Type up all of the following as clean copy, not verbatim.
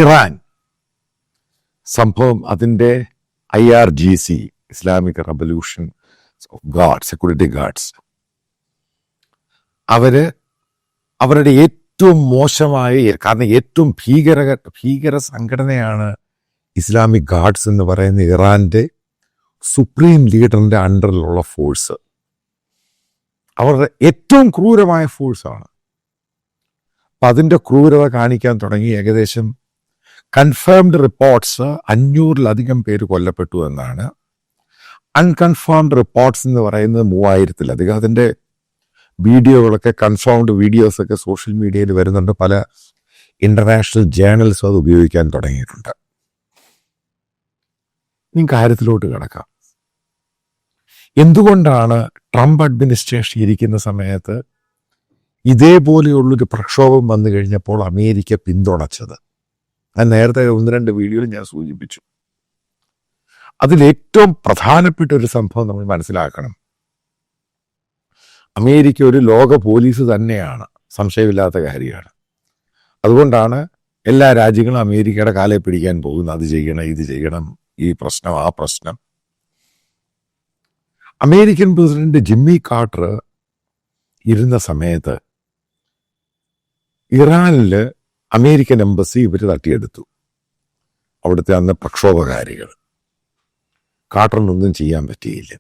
Iran സംഭവം അതിൻ്റെ IRGC Islamic revolution guard security guards അവരുടെ ഏറ്റവും മോശമായ, കാരണം ഏറ്റവും ഭീകര സംഘടനയാണ് ഇസ്ലാമിക് ഗാർഡ്സ് എന്ന് പറയുന്ന ഇറാന്റെ സുപ്രീം ലീഡറിന്റെ അണ്ടറിലുള്ള ഫോഴ്സ്. അവരുടെ ഏറ്റവും ക്രൂരമായ ഫോഴ്സാണ്. അപ്പം അതിൻ്റെ ക്രൂരത കാണിക്കാൻ തുടങ്ങി. ഏകദേശം കൺഫേംഡ് റിപ്പോർട്ട്സ് 500-ലധികം പേര് കൊല്ലപ്പെട്ടു എന്നാണ്. അൺകൺഫേംഡ് റിപ്പോർട്ട്സ് എന്ന് പറയുന്നത് 3000-ലധികം. അതിൻ്റെ വീഡിയോകളൊക്കെ, കൺഫേംഡ് വീഡിയോസൊക്കെ സോഷ്യൽ മീഡിയയിൽ വരുന്നുണ്ട്. പല ഇന്റർനാഷണൽ ജേർണൽസും അത് ഉപയോഗിക്കാൻ തുടങ്ങിയിട്ടുണ്ട്. ഈ കാര്യത്തിലോട്ട് കിടക്കാം. എന്തുകൊണ്ടാണ് ട്രംപ് അഡ്മിനിസ്ട്രേഷൻ ഇരിക്കുന്ന സമയത്ത് ഇതേപോലെയുള്ളൊരു പ്രക്ഷോഭം വന്നു കഴിഞ്ഞപ്പോൾ അമേരിക്ക പിന്തുണച്ചത്? ഞാൻ നേരത്തെ 1-2 വീഡിയോയിൽ ഞാൻ സൂചിപ്പിച്ചു. അതിലേറ്റവും പ്രധാനപ്പെട്ട ഒരു സംഭവം നമ്മൾ മനസ്സിലാക്കണം. അമേരിക്ക ഒരു ലോക പോലീസ് തന്നെയാണ്, സംശയമില്ലാത്ത കാര്യമാണ്. അതുകൊണ്ടാണ് എല്ലാ രാജ്യങ്ങളും അമേരിക്കയുടെ കാലെ പിടിക്കാൻ പോകുന്നത്. അത് ചെയ്യണം, ഇത് ചെയ്യണം, ഈ പ്രശ്നം, ആ പ്രശ്നം. അമേരിക്കൻ പ്രസിഡന്റ് ജിമ്മി കാർട്ടർ ഇരുന്ന സമയത്ത് ഇറാനിൽ അമേരിക്കൻ എംബസി ഇവർ തട്ടിയെടുത്തു. അവിടുത്തെ അന്ന് പ്രക്ഷോഭകാരികൾ. കാർട്ടറിനൊന്നും ചെയ്യാൻ പറ്റിയില്ല.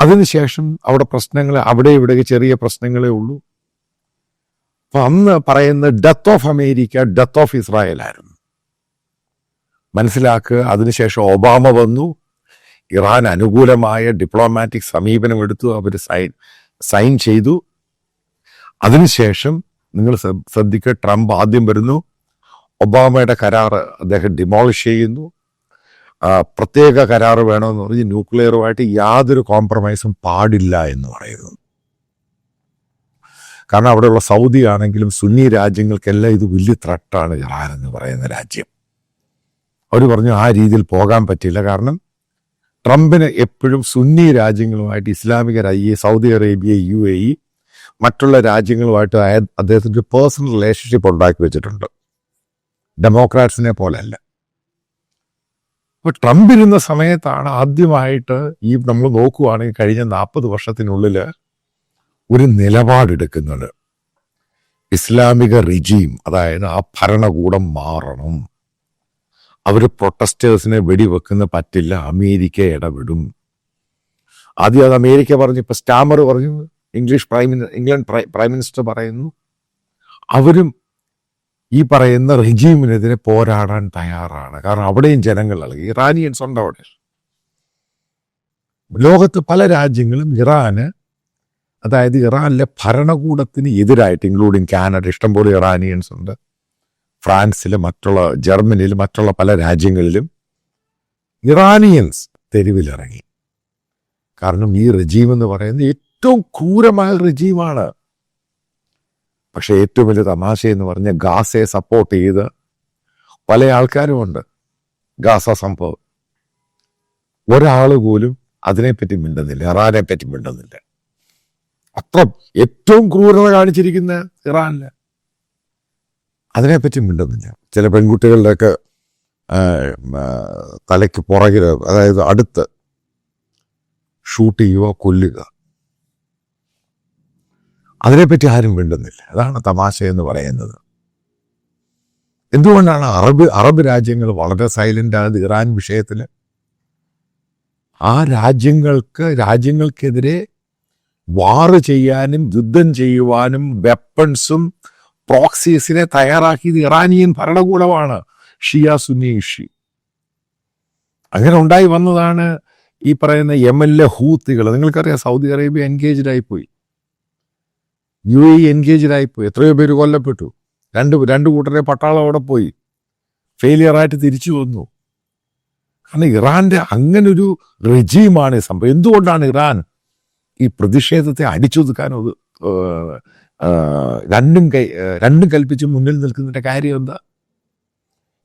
അതിനുശേഷം അവിടെ പ്രശ്നങ്ങൾ, അവിടെ ഇവിടെ ചെറിയ പ്രശ്നങ്ങളേ ഉള്ളൂ. അപ്പൊ അന്ന് പറയുന്ന death of America, death of Israel ആയിരുന്നു. മനസ്സിലാക്കുക. അതിനുശേഷം ഒബാമ വന്നു, ഇറാൻ അനുകൂലമായ ഡിപ്ലോമാറ്റിക് സമീപനം എടുത്തു, അവർ സൈൻ ചെയ്തു. അതിനുശേഷം നിങ്ങൾ ശ്രദ്ധിക്കുക, ട്രംപ് ആദ്യം വരുന്നു, ഒബാമയുടെ കരാറ് അദ്ദേഹം ഡിമോളിഷ് ചെയ്യുന്നു. പ്രത്യേക കരാറ് വേണമെന്ന് പറഞ്ഞ് ന്യൂക്ലിയറുമായിട്ട് യാതൊരു കോംപ്രമൈസും പാടില്ല എന്ന് പറയുന്നു. കാരണം അവിടെയുള്ള സൗദി ആണെങ്കിലും സുന്നി രാജ്യങ്ങൾക്കെല്ലാം ഇത് വലിയ ത്രട്ടാണ് ഇറാൻ എന്ന് പറയുന്ന രാജ്യം. അവർ പറഞ്ഞു ആ രീതിയിൽ പോകാൻ പറ്റില്ല. കാരണം ട്രംപിന് എപ്പോഴും സുന്നി രാജ്യങ്ങളുമായിട്ട്, ഇസ്ലാമിക സൗദി അറേബ്യ, UAE, മറ്റുള്ള രാജ്യങ്ങളുമായിട്ട് അദ്ദേഹത്തിൻ്റെ പേഴ്സണൽ റിലേഷൻഷിപ്പ് ഉണ്ടാക്കി വെച്ചിട്ടുണ്ട്. ഡെമോക്രാറ്റ്സിനെ പോലെയല്ല. അപ്പോൾ ട്രംപ് ഇരുന്ന സമയത്താണ് ആദ്യമായിട്ട് നമ്മൾ നോക്കുവാണെങ്കിൽ കഴിഞ്ഞ 40 വർഷത്തിനുള്ളിൽ ഒരു നിലപാടെടുക്കുന്നത്. ഇസ്ലാമിക റിജീം, അതായത് ആ ഭരണകൂടം മാറണം, അവർ പ്രൊട്ടസ്റ്റേഴ്സിനെ വെടിവെക്കുന്ന പറ്റില്ല, അമേരിക്ക ഇടപെടും. ആദ്യം അത് അമേരിക്ക പറഞ്ഞു. ഇപ്പൊ സ്റ്റാമർ പറഞ്ഞു, ഇംഗ്ലണ്ട് പ്രൈം മിനിസ്റ്റർ പറയുന്നു, അവരും ഈ പറയുന്ന റിജീമിനെതിരെ പോരാടാൻ തയ്യാറാണ്. കാരണം അവിടെയും ജനങ്ങൾ അല്ലെങ്കിൽ ഇറാനിയൻസ് ഉണ്ട് അവിടെ. ലോകത്ത് പല രാജ്യങ്ങളും ഇറാന്, അതായത് ഇറാനിലെ ഭരണകൂടത്തിന് എതിരായിട്ട്, ഇൻക്ലൂഡിങ് കാനഡ, ഇഷ്ടംപോലെ ഇറാനിയൻസ് ഉണ്ട്. ഫ്രാൻസിൽ, ജർമ്മനിയിൽ, മറ്റുള്ള പല രാജ്യങ്ങളിലും ഇറാനിയൻസ് തെരുവിലിറങ്ങി. കാരണം ഈ റെജീം എന്ന് പറയുന്നത് ഏറ്റവും ക്രൂരമായ റെജീമാണ്. പക്ഷെ ഏറ്റവും വലിയ തമാശ എന്ന് പറഞ്ഞാൽ ഗാസയെ സപ്പോർട്ട് ചെയ്ത് പല ആൾക്കാരുമുണ്ട്. ഗാസ സംഭവം ഒരാൾ പോലും അതിനെപ്പറ്റി മിണ്ടുന്നില്ല, ഇറാനെ പറ്റി മിണ്ടുന്നില്ല. അത്ര ഏറ്റവും ക്രൂരത കാണിച്ചിരിക്കുന്ന ഇറാനില് അതിനെപ്പറ്റി മിണ്ടുന്നില്ല. ചില പെൺകുട്ടികളുടെയൊക്കെ തലയ്ക്ക് പുറകിൽ, അതായത് അടുത്ത് ഷൂട്ട് ചെയ്യുക, കൊല്ലുക, അതിനെപ്പറ്റി ആരും മിണ്ടുന്നില്ല. അതാണ് തമാശ എന്ന് പറയുന്നത്. എന്തുകൊണ്ടാണ് അറബ് രാജ്യങ്ങൾ വളരെ സൈലന്റ് ആയത് ഇറാൻ വിഷയത്തിൽ? ആ രാജ്യങ്ങൾക്കെതിരെ വാറ് ചെയ്യാനും യുദ്ധം ചെയ്യുവാനും വെപ്പൺസും പ്രോക്സീസിനെ തയ്യാറാക്കിയത് ഇറാനിയൻ ഭരണകൂടമാണ്. ഷിയ സുന്നി ഇഷി. അങ്ങനെ ഉണ്ടായി വന്നതാണ് ഈ പറയുന്ന യമനിലെ ഹൂത്തികൾ. നിങ്ങൾക്കറിയാം, സൗദി അറേബ്യ എൻഗേജ്ഡ് ആയിപ്പോയി, UAE എൻഗേജ്ഡ് ആയിപ്പോയി. എത്രയോ പേര് കൊല്ലപ്പെട്ടു. രണ്ട് കൂട്ടരെ പട്ടാളം അവിടെ പോയി, ഫെയിലിയറായിട്ട് തിരിച്ചു വന്നു. കാരണം ഇറാന്റെ അങ്ങനൊരു റെജീമാണ് സംഭവം. എന്തുകൊണ്ടാണ് ഇറാൻ ഈ പ്രതിഷേധത്തെ അടിച്ചൊതുക്കാൻ രണ്ടും കൽപ്പിച്ച് മുന്നിൽ നിൽക്കുന്നതിന്റെ കാര്യം എന്താ?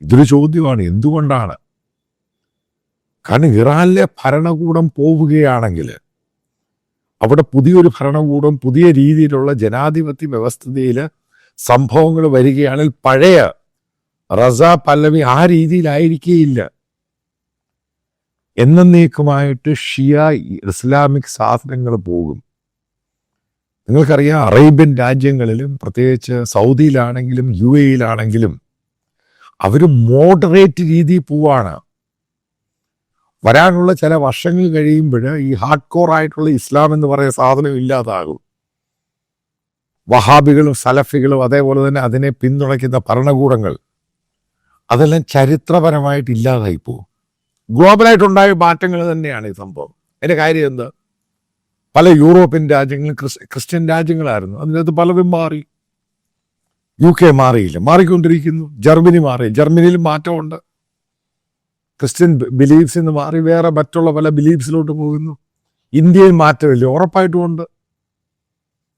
ഇതൊരു ചോദ്യമാണ്. എന്തുകൊണ്ടാണ്? കാരണം ഇറാനിലെ ഭരണകൂടം പോവുകയാണെങ്കിൽ, അവിടെ പുതിയൊരു ഭരണകൂടം, പുതിയ രീതിയിലുള്ള ജനാധിപത്യ വ്യവസ്ഥിതിയിൽ സംഭവങ്ങൾ വരികയാണെങ്കിൽ പഴയ റസ പല്ലവി ആ രീതിയിലായിരിക്കേയില്ല. എന്നേക്കുമായിട്ട് ഷിയ ഇസ്ലാമിക് സാധനങ്ങൾ പോകും. നിങ്ങൾക്കറിയാം, അറേബ്യൻ രാജ്യങ്ങളിലും പ്രത്യേകിച്ച് സൗദിയിലാണെങ്കിലും UAE-യിലാണെങ്കിലും അവർ മോഡറേറ്റ് രീതിയിൽ പോവാണ്. വരാനുള്ള ചില വർഷങ്ങൾ കഴിയുമ്പോൾ ഈ ഹാർഡ് കോർ ആയിട്ടുള്ള ഇസ്ലാം എന്ന് പറയുന്ന സാധനം ഇല്ലാതാകും. വഹാബികളും സലഫികളും അതേപോലെ തന്നെ അതിനെ പിന്തുണയ്ക്കുന്ന ഭരണകൂടങ്ങൾ അതെല്ലാം ചരിത്രപരമായിട്ട് ഇല്ലാതായി പോകും. ഗ്ലോബലായിട്ടുണ്ടായ മാറ്റങ്ങൾ തന്നെയാണ് ഈ സംഭവം. അതിൻ്റെ കാര്യം എന്താ? പല യൂറോപ്യൻ രാജ്യങ്ങളും ക്രിസ്ത്യൻ രാജ്യങ്ങളായിരുന്നു, അതിനകത്ത് പലതും മാറി. UK മാറിയില്ല, മാറിക്കൊണ്ടിരിക്കുന്നു. ജർമ്മനി മാറി, ജർമ്മനിയിലും മാറ്റമുണ്ട്. ക്രിസ്ത്യൻ ബിലീഫ്സിൽ നിന്ന് മാറി വേറെ മറ്റുള്ള പല ബിലീഫ്സിലോട്ട് പോകുന്നു. ഇന്ത്യയിൽ മാറ്റമില്ല, ഉറപ്പായിട്ടുമുണ്ട്.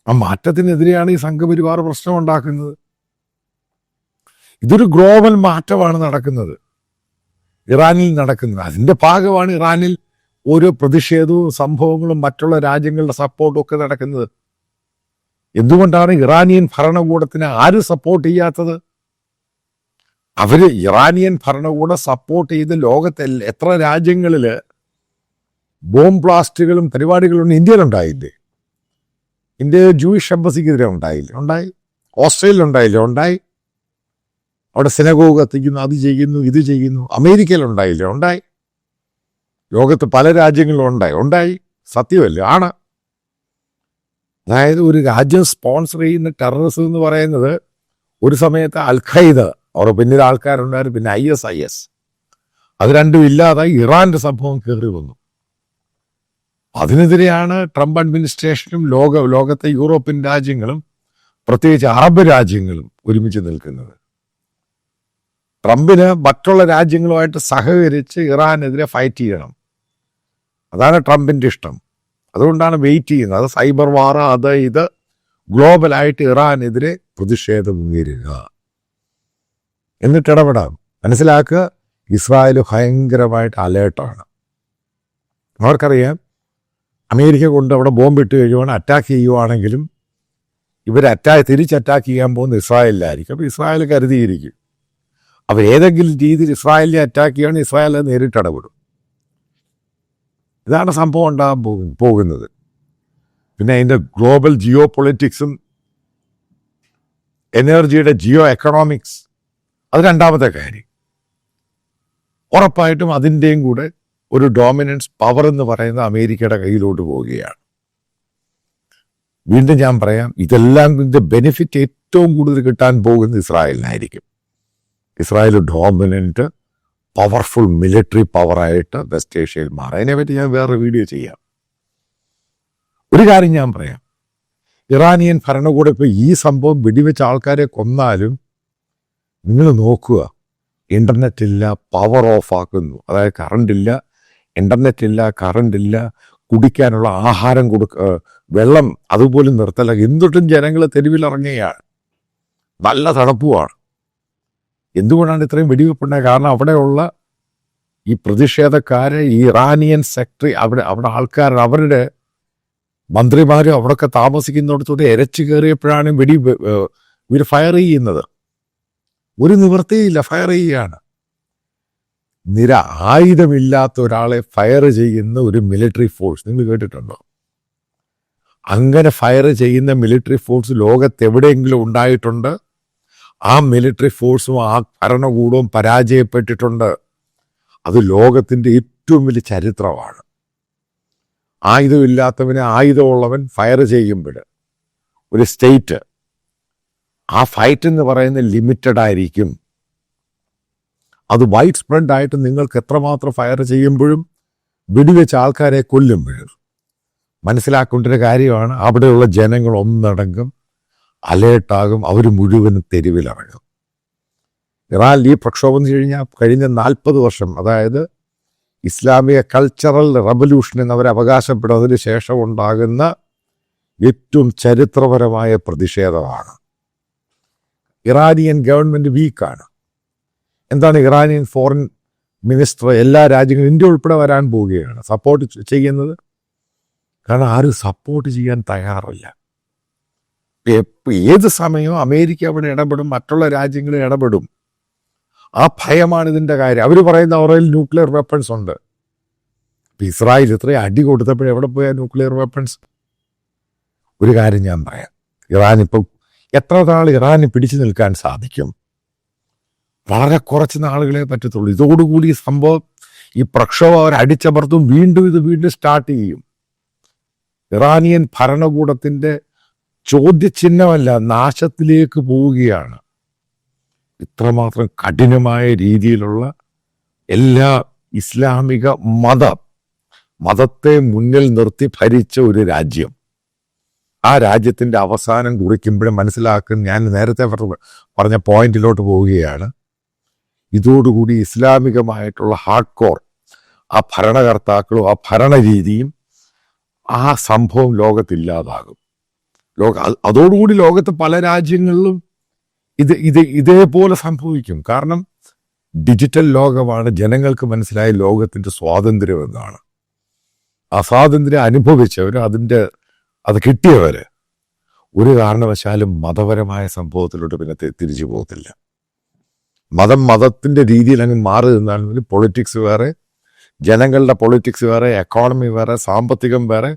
ആ മാറ്റത്തിനെതിരെയാണ് ഈ സംഘപരിവാർ പ്രശ്നം ഉണ്ടാക്കുന്നത്. ഇതൊരു ഗ്ലോബൽ മാറ്റമാണ് നടക്കുന്നത്, ഇറാനിൽ നടക്കുന്നത്. അതിൻ്റെ ഭാഗമാണ് ഇറാനിൽ ഓരോ പ്രതിഷേധവും സംഭവങ്ങളും മറ്റുള്ള രാജ്യങ്ങളുടെ സപ്പോർട്ടും ഒക്കെ നടക്കുന്നത്. എന്തുകൊണ്ടാണ് ഇറാനിയൻ ഭരണകൂടത്തിന് ആരും സപ്പോർട്ട് ചെയ്യാത്തത്? അവര് ഇറാനിയൻ ഭരണകൂടം സപ്പോർട്ട് ചെയ്ത് ലോകത്തെ എത്ര രാജ്യങ്ങളിൽ ബോംബ് ബ്ലാസ്റ്റുകളും പരിപാടികളും ഇന്ത്യയിലുണ്ടായില്ലേ? ഇന്ത്യ ജൂയിഷ് എംബസിക്കെതിരെ ഉണ്ടായി. ഓസ്ട്രേലിയ ഉണ്ടായി. അവിടെ സിനഗോഗ് കത്തിക്കുന്നു, അത് ചെയ്യുന്നു, ഇത് ചെയ്യുന്നു. അമേരിക്കയിലുണ്ടായില്ലേ? ഉണ്ടായി. ലോകത്ത് പല രാജ്യങ്ങളിലും ഉണ്ടായി. സത്യമല്ലേ? ആണ്. അതായത് ഒരു രാജ്യം സ്പോൺസർ ചെയ്യുന്ന ടെററിസം എന്ന് പറയുന്നത് ഒരു സമയത്ത് അൽ-ഖൈദ, അവർ പിന്നിൽ ആൾക്കാരുണ്ടായിരുന്നു, പിന്നെ IS. അത് രണ്ടും ഇല്ലാതായി ഇറാന്റെ സംഭവം കയറി വന്നു. അതിനെതിരെയാണ് ട്രംപ് അഡ്മിനിസ്ട്രേഷനും ലോകത്തെ യൂറോപ്യൻ രാജ്യങ്ങളും പ്രത്യേകിച്ച് അറബ് രാജ്യങ്ങളും ഒരുമിച്ച് നിൽക്കുന്നത്. ട്രംപിന് മറ്റുള്ള രാജ്യങ്ങളുമായിട്ട് സഹകരിച്ച് ഇറാനെതിരെ ഫൈറ്റ് ചെയ്യണം. അതാണ് ട്രംപിൻ്റെ ഇഷ്ടം. അതുകൊണ്ടാണ് വെയിറ്റ് ചെയ്യുന്നത്. അത് സൈബർ വാർ, ഇത് ഗ്ലോബലായിട്ട് ഇറാനെതിരെ പ്രതിഷേധം ഉയരുക, എന്നിട്ട് ഇടപെടാം. മനസ്സിലാക്കുക, ഇസ്രായേൽ ഭയങ്കരമായിട്ട് അലേർട്ടാണ്. അവർക്കറിയാം, അമേരിക്ക കൊണ്ട് അവിടെ ബോംബിട്ട് കഴിയുവാണ്, അറ്റാക്ക് ചെയ്യുവാണെങ്കിലും ഇവർ തിരിച്ച് അറ്റാക്ക് ചെയ്യാൻ പോകുന്ന ഇസ്രായേലിലായിരിക്കും. അപ്പോൾ ഇസ്രായേൽ കരുതിയിരിക്കും, അവർ ഏതെങ്കിലും രീതിയിൽ ഇസ്രായേലിനെ അറ്റാക്ക് ചെയ്യുകയാണെങ്കിൽ ഇസ്രായേൽ നേരിട്ട് ഇടപെടും. ഇതാണ് സംഭവം ഉണ്ടാകാൻ പോകുന്നത്. പിന്നെ അതിൻ്റെ ഗ്ലോബൽ ജിയോ പൊളിറ്റിക്സും എനർജിയുടെ ജിയോ എക്കണോമിക്സ്, അത് രണ്ടാമത്തെ കാര്യം. ഉറപ്പായിട്ടും അതിൻ്റെയും കൂടെ ഒരു ഡോമിനൻസ് പവർ എന്ന് പറയുന്ന അമേരിക്കയുടെ കയ്യിലോട്ട് പോവുകയാണ്. വീണ്ടും ഞാൻ പറയാം, ഇതെല്ലാം ഇതിൻ്റെ ബെനിഫിറ്റ് ഏറ്റവും കൂടുതൽ കിട്ടാൻ പോകുന്നത് ഇസ്രായേലിനായിരിക്കും. ഇസ്രായേൽ ഡോമിനൻറ്റ് പവർഫുൾ മിലിറ്ററി പവറായിട്ട് വെസ്റ്റ് ഏഷ്യയിൽ മാറും. അതിനെപ്പറ്റി ഞാൻ വേറെ വീഡിയോ ചെയ്യാം. ഒരു കാര്യം ഞാൻ പറയാം, ഇറാനിയൻ ഭരണകൂടം ഇപ്പോൾ ഈ സംഭവം വെടിവെച്ച ആൾക്കാരെ കൊന്നാലും നിങ്ങൾ നോക്കുക, ഇൻ്റർനെറ്റ് ഇല്ല, പവർ ഓഫ് ആക്കുന്നു. അതായത് കറണ്ടില്ല, ഇൻ്റർനെറ്റ് ഇല്ല, കറണ്ടില്ല, കുടിക്കാനുള്ള ആഹാരം വെള്ളം അതുപോലും നിർത്തല. എന്തൊട്ടും ജനങ്ങൾ തെരുവിലിറങ്ങുകയാണ്, നല്ല തണുപ്പുമാണ്. എന്തുകൊണ്ടാണ് ഇത്രയും വെടിവെപ്പുണ്ടായത്? കാരണം അവിടെയുള്ള ഈ പ്രതിഷേധക്കാരെ, ഈ ഇറാനിയൻ സെക്ടറി, അവിടെ ആൾക്കാർ, അവരുടെ മന്ത്രിമാരും അവിടെയൊക്കെ താമസിക്കുന്നിടത്തോടെ ഇരച്ചു കയറിയപ്പോഴാണ് ഇവർ ഫയർ ചെയ്യുന്നത്. ഒരു നിവൃത്തിയില്ല, ഫയർ ചെയ്യുകയാണ്. ആയുധമില്ലാത്ത ഒരാളെ ഫയർ ചെയ്യുന്ന ഒരു മിലിറ്ററി ഫോഴ്സ് നിങ്ങൾ കേട്ടിട്ടുണ്ടോ? അങ്ങനെ ഫയർ ചെയ്യുന്ന മിലിറ്ററി ഫോഴ്സ് ലോകത്തെവിടെയെങ്കിലും ഉണ്ടായിട്ടുണ്ട്? ആ മിലിറ്ററി ഫോഴ്സും ആ ഭരണകൂടവും പരാജയപ്പെട്ടിട്ടുണ്ട്. അത് ലോകത്തിൻ്റെ ഏറ്റവും വലിയ ചരിത്രമാണ്. ആയുധമില്ലാത്തവനെ ആയുധമുള്ളവൻ ഫയർ ചെയ്യുമ്പോൾ ഒരു സ്റ്റേറ്റ്, ആ ഫൈറ്റ് എന്ന് പറയുന്നത് ലിമിറ്റഡ് ആയിരിക്കും. അത് വൈഡ് സ്പ്രെഡ് ആയിട്ട് നിങ്ങൾക്ക് എത്രമാത്രം ഫയർ ചെയ്യുമ്പോഴും വെടിവെച്ച ആൾക്കാരെ കൊല്ലുമ്പോഴും മനസ്സിലാക്കേണ്ട ഒരു കാര്യമാണ്, അവിടെയുള്ള ജനങ്ങൾ ഒന്നടങ്കം അലേർട്ടാകും, അവർ മുഴുവനും തെരുവിലിറങ്ങും. ഇറാനിൽ ഈ പ്രക്ഷോഭം കഴിഞ്ഞ 40 വർഷം, അതായത് ഇസ്ലാമിക കൾച്ചറൽ റവല്യൂഷൻ എന്നവർ അവകാശപ്പെടുന്നതിന് ശേഷം ഉണ്ടാകുന്ന ഏറ്റവും ചരിത്രപരമായ പ്രതിഷേധമാണ്. ഇറാനിയൻ ഗവൺമെൻറ് വീക്കാണ്. എന്താണ് ഇറാനിയൻ ഫോറിൻ മിനിസ്റ്റർ എല്ലാ രാജ്യങ്ങളും, ഇന്ത്യ ഉൾപ്പെടെ വരാൻ പോവുകയാണ് സപ്പോർട്ട് ചെയ്യുന്നത്. കാരണം ആരും സപ്പോർട്ട് ചെയ്യാൻ തയ്യാറില്ല. ഏത് സമയവും അമേരിക്ക അവിടെ ഇടപെടും, മറ്റുള്ള രാജ്യങ്ങൾ ഇടപെടും. ആ ഭയമാണ് ഇതിൻ്റെ കാര്യം. അവർ പറയുന്ന അവരിൽ ന്യൂക്ലിയർ വെപ്പൺസ് ഉണ്ട്. ഇപ്പം ഇസ്രായേൽ ഇത്രയും അടി കൊടുത്തപ്പോഴും എവിടെ പോയാൽ ന്യൂക്ലിയർ വെപ്പൺസ്? ഒരു കാര്യം ഞാൻ പറയാം, ഇറാൻ ഇപ്പം എത്ര നാൾ ഇറാന് പിടിച്ചു നിൽക്കാൻ സാധിക്കും? വളരെ കുറച്ച് നാളുകളെ പറ്റത്തുള്ളൂ. ഇതോടുകൂടി ഈ സംഭവം, ഈ പ്രക്ഷോഭം അവർ അടിച്ചമർത്തും, വീണ്ടും സ്റ്റാർട്ട് ചെയ്യും. ഇറാനിയൻ ഭരണകൂടത്തിൻ്റെ ചോദ്യചിഹ്നമല്ല, നാശത്തിലേക്ക് പോവുകയാണ്. ഇത്രമാത്രം കഠിനമായ രീതിയിലുള്ള എല്ലാ ഇസ്ലാമിക മതത്തെ മുന്നിൽ നിർത്തി ഭരിച്ച ഒരു രാജ്യം, ആ രാജ്യത്തിൻ്റെ അവസാനം കുറിക്കുമ്പോഴും മനസ്സിലാക്കുന്ന, ഞാൻ നേരത്തെ പറഞ്ഞ പോയിന്റിലോട്ട് പോവുകയാണ്. ഇതോടുകൂടി ഇസ്ലാമികമായിട്ടുള്ള ഹാർഡ് കോർ ആ ഭരണകർത്താക്കളും ആ ഭരണരീതിയും ആ സംഭവം ലോകത്തില്ലാതാകും. അതോടുകൂടി ലോകത്ത് പല രാജ്യങ്ങളിലും ഇതേപോലെ സംഭവിക്കും. കാരണം ഡിജിറ്റൽ ലോകമാണ്. ജനങ്ങൾക്ക് മനസ്സിലായ ലോകത്തിൻ്റെ സ്വാതന്ത്ര്യം എന്നാണ്. ആ സ്വാതന്ത്ര്യം അനുഭവിച്ചവർ, അത് കിട്ടിയവർ ഒരു കാരണവശാലും മതപരമായ സംഭവത്തിലോട്ട് പിന്നെ തിരിച്ചു പോകത്തില്ല. മതത്തിൻ്റെ രീതിയിൽ അങ്ങ് മാറി നിന്നാൽ പൊളിറ്റിക്സ് വേറെ, ജനങ്ങളുടെ പൊളിറ്റിക്സ് വേറെ, എക്കോണമി വേറെ, സാമ്പത്തികം വേറെ,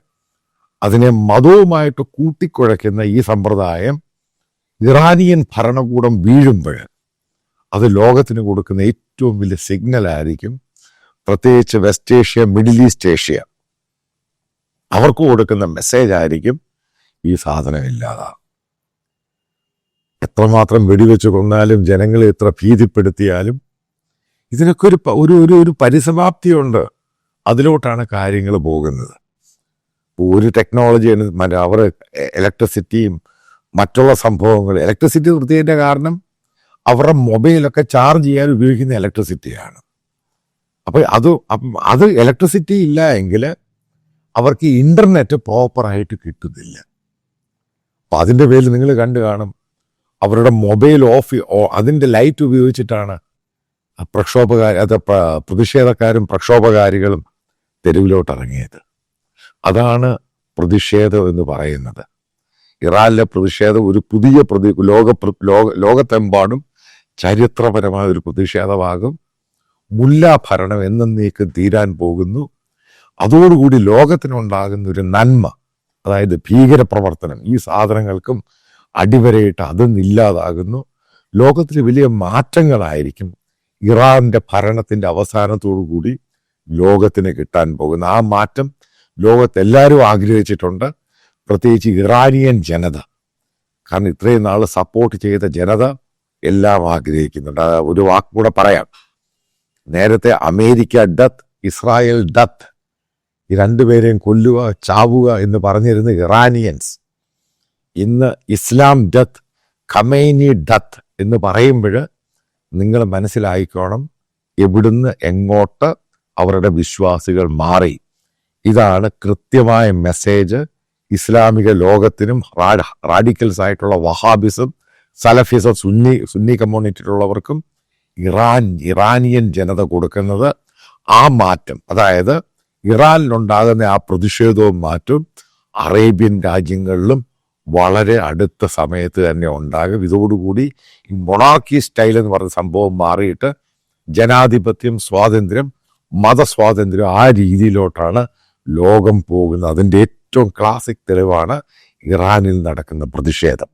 അതിനെ മതവുമായിട്ട് കൂട്ടിക്കുഴയ്ക്കുന്ന ഈ സമ്പ്രദായം ഇറാനിയൻ ഭരണകൂടം വീഴുമ്പോൾ അത് ലോകത്തിന് കൊടുക്കുന്ന ഏറ്റവും വലിയ സിഗ്നലായിരിക്കും. പ്രത്യേകിച്ച് west Asia, middle east Asia, അവർക്ക് കൊടുക്കുന്ന മെസ്സേജ് ആയിരിക്കും ഈ സാധനം ഇല്ലാതാകും. എത്രമാത്രം വെടിവെച്ച് കൊന്നാലും, ജനങ്ങളെ എത്ര ഭീതിപ്പെടുത്തിയാലും ഇതിനൊക്കെ ഒരു പരിസമാപ്തിയുണ്ട്. അതിലോട്ടാണ് കാര്യങ്ങൾ പോകുന്നത്. ഒരു ടെക്നോളജി അവർ ഇലക്ട്രിസിറ്റിയും മറ്റുള്ള സംഭവങ്ങൾ, ഇലക്ട്രിസിറ്റി നിർത്തിയതിൻ്റെ കാരണം അവരുടെ മൊബൈലൊക്കെ ചാർജ് ചെയ്യാൻ ഉപയോഗിക്കുന്ന ഇലക്ട്രിസിറ്റിയാണ്. അപ്പോൾ അത് ഇലക്ട്രിസിറ്റി ഇല്ല എങ്കിൽ അവർക്ക് ഇൻ്റർനെറ്റ് പ്രോപ്പറായിട്ട് കിട്ടുന്നില്ല. അപ്പം അതിൻ്റെ പേരിൽ നിങ്ങൾ കണ്ടു കാണും, അവരുടെ മൊബൈൽ അതിൻ്റെ ലൈറ്റ് ഉപയോഗിച്ചിട്ടാണ് പ്രതിഷേധക്കാരും പ്രക്ഷോഭകാരികളും തെരുവിലോട്ട് ഇറങ്ങിയത്. അതാണ് പ്രതിഷേധം എന്ന് പറയുന്നത്. ഇറാനിലെ പ്രതിഷേധം ഒരു പുതിയ ലോകത്തെമ്പാടും ചരിത്രപരമായ ഒരു പ്രതിഷേധമാകും. മുല്ലാ ഭരണം എന്നേക്കും തീരാൻ പോകുന്നു. അതോടുകൂടി ലോകത്തിനുണ്ടാകുന്ന ഒരു നന്മ, അതായത് ഭീകരപ്രവർത്തനം, ഈ സാധനങ്ങൾക്കും അടിവരയിട്ട് അതൊന്നില്ലാതാകുന്നു. ലോകത്തിൽ വലിയ മാറ്റങ്ങളായിരിക്കും ഇറാന്റെ ഭരണത്തിൻ്റെ അവസാനത്തോടുകൂടി ലോകത്തിന് കിട്ടാൻ പോകുന്ന. ആ മാറ്റം ലോകത്തെല്ലാവരും ആഗ്രഹിച്ചിട്ടുണ്ട്, പ്രത്യേകിച്ച് ഇറാനിയൻ ജനത. കാരണം ഇത്രയും നാൾ സപ്പോർട്ട് ചെയ്ത ജനത എല്ലാം ആഗ്രഹിക്കുന്നുണ്ട്. ഒരു വാക്കുകൂടെ പറയാം, നേരത്തെ അമേരിക്ക ഡെത്ത്, ഇസ്രായേൽ ഡെത്ത്, ഈ രണ്ടുപേരെയും കൊല്ലുക, ചാവുക എന്ന് പറഞ്ഞിരുന്ന ഇറാനിയൻസ് ഇന്ന് ഇസ്ലാം ഡെത്ത്, ഖമൈനി ഡെത്ത് എന്ന് പറയുമ്പോൾ നിങ്ങൾ മനസ്സിലായിക്കോണം എവിടുന്ന് എങ്ങോട്ട് അവരുടെ വിശ്വാസികൾ മാറി. ഇതാണ് കൃത്യമായ മെസ്സേജ് ഇസ്ലാമിക ലോകത്തിനും റാഡിക്കൽസ് ആയിട്ടുള്ള വഹാബിസം, സലഫിസം, സുന്നി കമ്മ്യൂണിറ്റിയിലുള്ളവർക്കും ഇറാനിയൻ ജനത കൊടുക്കുന്നത്. ആ മാറ്റം, അതായത് ഇറാനിലുണ്ടാകുന്ന ആ പ്രതിഷേധവും മാറ്റവും അറേബ്യൻ രാജ്യങ്ങളിലും വളരെ അടുത്ത സമയത്ത് തന്നെ ഉണ്ടാകും. ഇതോടുകൂടി ഈ മൊണാർക്കി സ്റ്റൈൽ എന്ന് പറയുന്ന സംഭവം മാറിയിട്ട് ജനാധിപത്യം, സ്വാതന്ത്ര്യം, മതസ്വാതന്ത്ര്യം, ആ രീതിയിലോട്ടാണ് ലോകം പോകുന്നത്. അതിൻ്റെ ഏറ്റവും ക്ലാസിക് തെളിവാണ് ഇറാനിൽ നടക്കുന്ന പ്രതിഷേധം.